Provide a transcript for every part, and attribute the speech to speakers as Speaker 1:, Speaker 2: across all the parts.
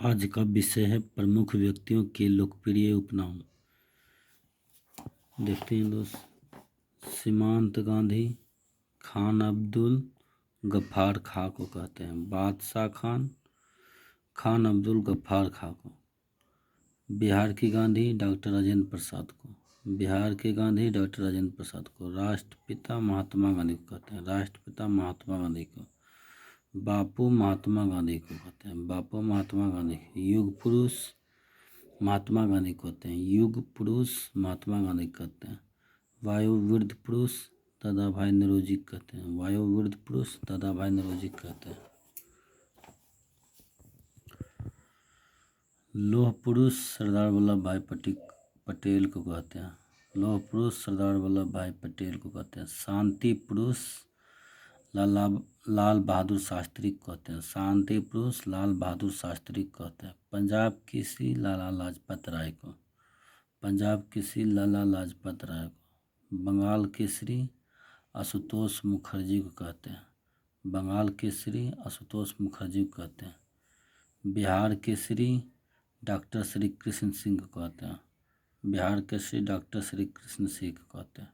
Speaker 1: आज का विषय है प्रमुख व्यक्तियों के लोकप्रिय उपनाम। देखते हैं दोस्त। सीमांत गांधी, खान अब्दुल, गफ्फार खां को कहते हैं। बादशाह खान, खान अब्दुल, गफ्फार खां को। बिहार की गांधी डॉक्टर राजेंद्र प्रसाद को। बिहार के गांधी डॉक्टर राजेंद्र प्रसाद को। राष्ट्रपिता महात्मा गांधी को कहते हैं। राष्ट्रपिता महात्मा गांधी को। बापू महात्मा गांधी को कहते हैं। बापू महात्मा गांधी। युग पुरुष महात्मा गांधी कहते हैं। युग पुरुष महात्मा गांधी कहते हैं। वायुवृद्ध पुरुष दादा भाई नौरोजी कहते हैं। वायुवृद्ध पुरुष दादा भाई नौरोजी कहते हैं। लौह पुरुष सरदार वल्लभ भाई पटेल को कहते हैं। लौह पुरुष सरदार वल्लभ भाई पटेल को कहते हैं। शांति पुरुष लाल बहादुर शास्त्री कहते हैं। शांति पुरुष लाल बहादुर शास्त्री कहते हैं। पंजाब केसरी लाला लाजपत राय को। पंजाब केसरी लाला लाजपत राय को। बंगाल केसरी आशुतोष मुखर्जी को कहते हैं। बंगाल केसरी आशुतोष मुखर्जी को कहते हैं। बिहार केसरी डॉक्टर श्री कृष्ण सिंह को कहते हैं। बिहार केसरी डॉक्टर श्री कृष्ण सिंह को कहते हैं।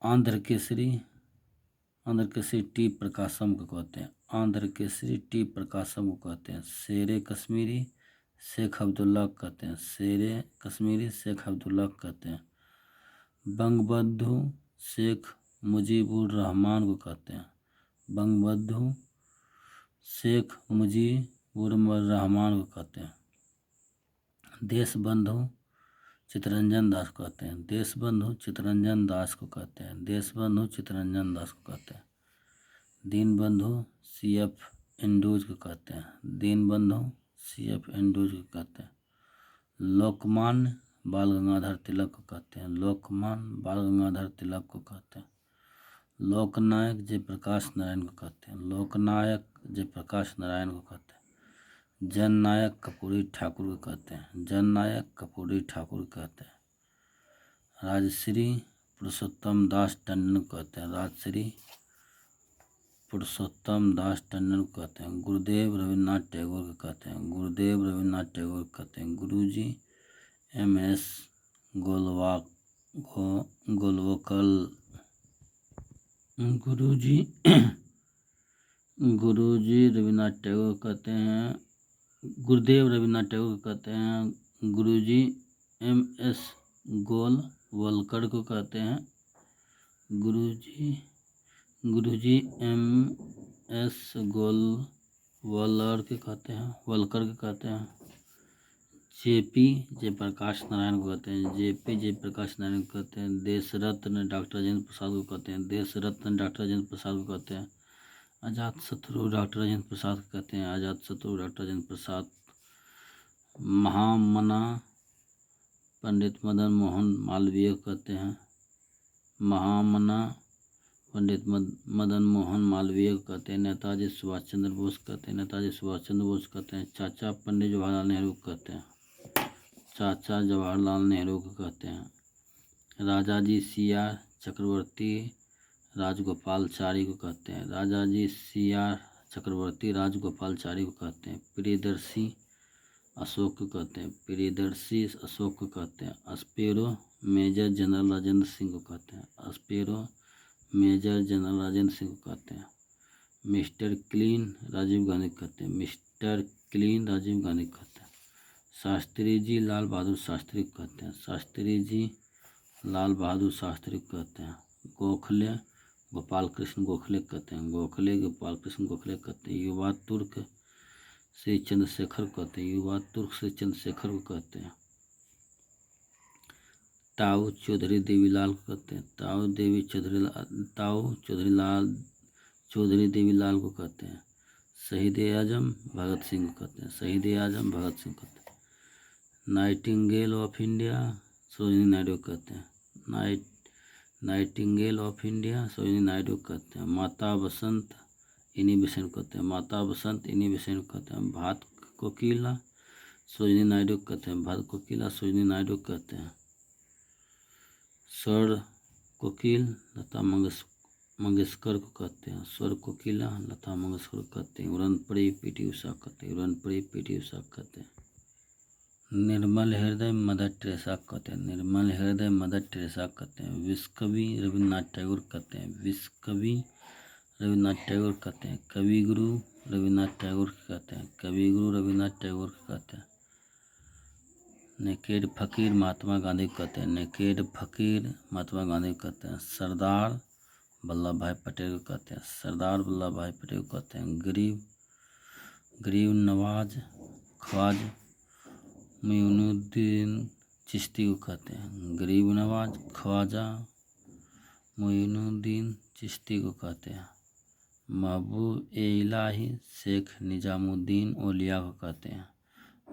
Speaker 1: आंध्र केसरी टी प्रकाशम को कहते हैं। आंध्र केसरी टी प्रकाशम को कहते हैं। शेरे कश्मीरी शेख अब्दुल्ला कहते हैं। शेरे कश्मीरी शेख अब्दुल्ला कहते हैं। बंगबंधु शेख मुजीबुर रहमान को कहते हैं। बंगबंधु शेख मुजीबुर रहमान को कहते हैं। देशबंधु चित्तरंजन दास को कहते हैं। देशबंधु चित्तरंजन दास को कहते हैं। देशबंधु चित्तरंजन दास को कहते हैं। दीनबंधु CF एंड्रूज को कहते हैं। दीनबंधु CF एंड्रूज को कहते हैं। लोकमान्य बाल गंगाधर तिलक को कहते हैं। लोकमान्य बाल गंगाधर तिलक को कहते हैं। लोकनायक जयप्रकाश नारायण को कहते हैं। लोकनायक जयप्रकाश नारायण को कहते हैं। जननायक कर्पूरी ठाकुर को कहते हैं। जननायक कर्पूरी ठाकुर कहते हैं। राजश्री पुरुषोत्तम दास टंडन कहते हैं। राजश्री पुरुषोत्तम दास टंडन कहते हैं। गुरुदेव रविन्द्रनाथ टैगोर को कहते हैं। गुरुदेव रविन्द्रनाथ टैगोर कहते हैं। गुरुजी MS गोलवकल गुरुजी रविन्द्रनाथ टैगोर कहते हैं। गुरुदेव रविन्द्रनाथ टैगोर को कहते हैं। गुरुजी MS गोलवलकर को कहते हैं। गुरुजी MS गोलवलकर के कहते हैं। वलकर के कहते हैं। JP जयप्रकाश नारायण को कहते हैं। JP जयप्रकाश नारायण को कहते हैं। देश रत्न डॉक्टर राजेंद्र प्रसाद को कहते हैं। देश रत्न डॉक्टर राजेंद्र प्रसाद को कहते हैं। आजाद शत्रु डॉक्टर राजेंद्र प्रसाद को कहते हैं। आजाद शत्रु डॉक्टर राजेंद्र प्रसाद। महामना पंडित मदन मोहन मालवीय को कहते हैं। महामना पंडित मदन मोहन मालवीय को कहते हैं। नेताजी सुभाष चंद्र बोस कहते हैं। नेताजी सुभाष चंद्र बोस कहते हैं। चाचा पंडित जवाहरलाल नेहरू को कहते हैं। चाचा जवाहरलाल नेहरू को कहते हैं। राजाजी CR चक्रवर्ती राजगोपालचारी को कहते हैं। राजाजी CR चक्रवर्ती राजगोपालचारी को कहते हैं। प्रियदर्शी अशोक को कहते हैं। प्रियदर्शी अशोक को कहते हैं। Sparrow major general Rajendra Singh को कहते हैं। Sparrow major general Rajendra Singh को कहते हैं। मिस्टर क्लीन राजीव गांधी कहते हैं। मिस्टर क्लीन राजीव गांधी कहते हैं। शास्त्री जी लाल बहादुर शास्त्री को कहते हैं। शास्त्री जी लाल बहादुर शास्त्री को कहते हैं। गोखले गोपाल कृष्ण गोखले कहते हैं। गोखले गोपाल कृष्ण गोखले कहते हैं। युवा तुर्क श्री चंद्रशेखर कहते हैं। युवा तुर्क श्री चंद्रशेखर को कहते हैं। ताऊ चौधरी देवीलाल को कहते हैं। ताऊ चौधरी देवीलाल को कहते हैं। शहीद आजम भगत सिंह को कहते हैं। शहीद आजम भगत सिंह कहते हैं। Nightingale of India Sarojini Naidu कहते हैं। Nightingale of India Sarojini Naidu कहते हैं। माता बसंत इन्हीं बेसेन कहते हैं। माता बसंत इन्हीं बेसेन कहते हैं। भात कोकिला सरोजिनी नायडू कहते हैं। भात कोकिला सरोजिनी नायडू कहते हैं। स्वर कोकिल लता मंगेशकर को कहते हैं। स्वर कोकिला लता मंगेशकर को कहते हैं। उड़नपड़ी पीटी उषा कहते हैं। उड़नपड़ी पीटी उषा कहते हैं। निर्मल हृदय मदर टेरेसा कहते हैं। निर्मल हृदय मदर टेरेसा कहते हैं। विश्व कवि रविन्द्रनाथ टैगोर कहते हैं। विश्व कवि रविन्द्रनाथ टैगोर कहते हैं। कवि गुरु रविन्द्रनाथ टैगोर कहते हैं। कवि गुरु रविन्द्रनाथ टैगोर कहते हैं। नेकेड फकीर महात्मा गांधी को कहते हैं। नेकेड फकीर महात्मा गांधी को कहते हैं। सरदार वल्लभ भाई पटेल को कहते हैं। सरदार वल्लभ भाई पटेल को कहते हैं। गरीब नवाज ख्वाजा मोइनुद्दीन चिश्ती को कहते हैं। गरीब नवाज ख्वाजा मोइनुद्दीन चिश्ती को कहते हैं। महबूब ए इलाही शेख निजामुद्दीन औलिया को कहते हैं।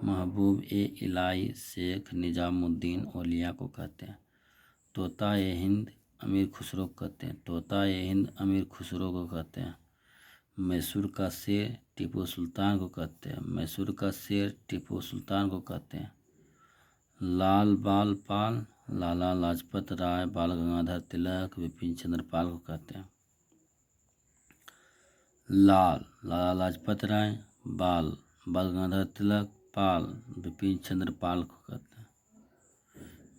Speaker 1: महबूब ए इलाही शेख निजामुद्दीन औलिया को कहते हैं। तोता ए हिंद अमीर खुसरो को कहते हैं। तोता ए हिंद अमीर खुसरो को कहते हैं। मैसूर का शेर टीपू सुल्तान को कहते हैं। मैसूर का शेर टीपू सुल्तान को कहते हैं। लाल बाल पाल लाला लाजपत राय बाल गंगाधर तिलक विपिन चंद्र पाल को कहते हैं। लाल लाला लाजपत राय बाल बाल गंगाधर तिलक पाल विपिन चंद्र पाल को कहते हैं।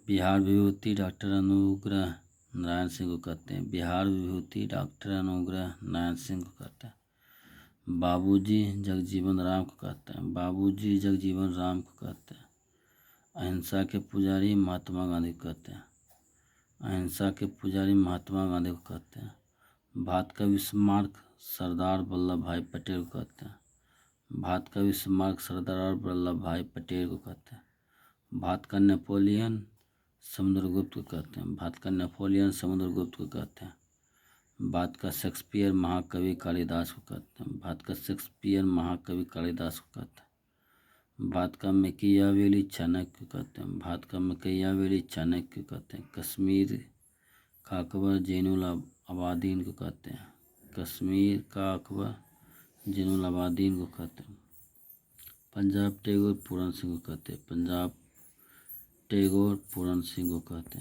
Speaker 1: बिहार विभूति डॉक्टर अनुग्रह नारायण सिंह को कहते हैं। बिहार विभूति डॉक्टर अनुग्रह नारायण सिंह को कहते हैं। बाबूजी जगजीवन राम को कहते हैं। बाबूजी जगजीवन राम को कहते हैं। अहिंसा के पुजारी महात्मा गांधी को कहते हैं। अहिंसा के पुजारी महात्मा गांधी को कहते हैं। भारत का विस्मार्क सरदार वल्लभ भाई पटेल को कहते हैं। भारत का विस्मार्क सरदार वल्लभ भाई पटेल को कहते हैं। भारत का नेपोलियन समुद्रगुप्त को कहते हैं। भारत का नेपोलियन समुद्रगुप्त को कहते हैं। भारत का शेक्सपियर महाकवि कालिदास को कहते हैं। भारत का शेक्सपियर महाकवि कालिदास को कहते हैं। भारत का मैकियावेली चाणक्य को कहते हैं। भारत का मैकियावेली चाणक्य को कहते हैं। कश्मीर का अकबर जैनुल अबादीन को कहते हैं। कश्मीर का अकबर जैनुल अबादीन को कहते हैं। पंजाब टैगोर पूरन सिंह को कहते हैं। पंजाब टैगोर पूरन सिंह को कहते हैं।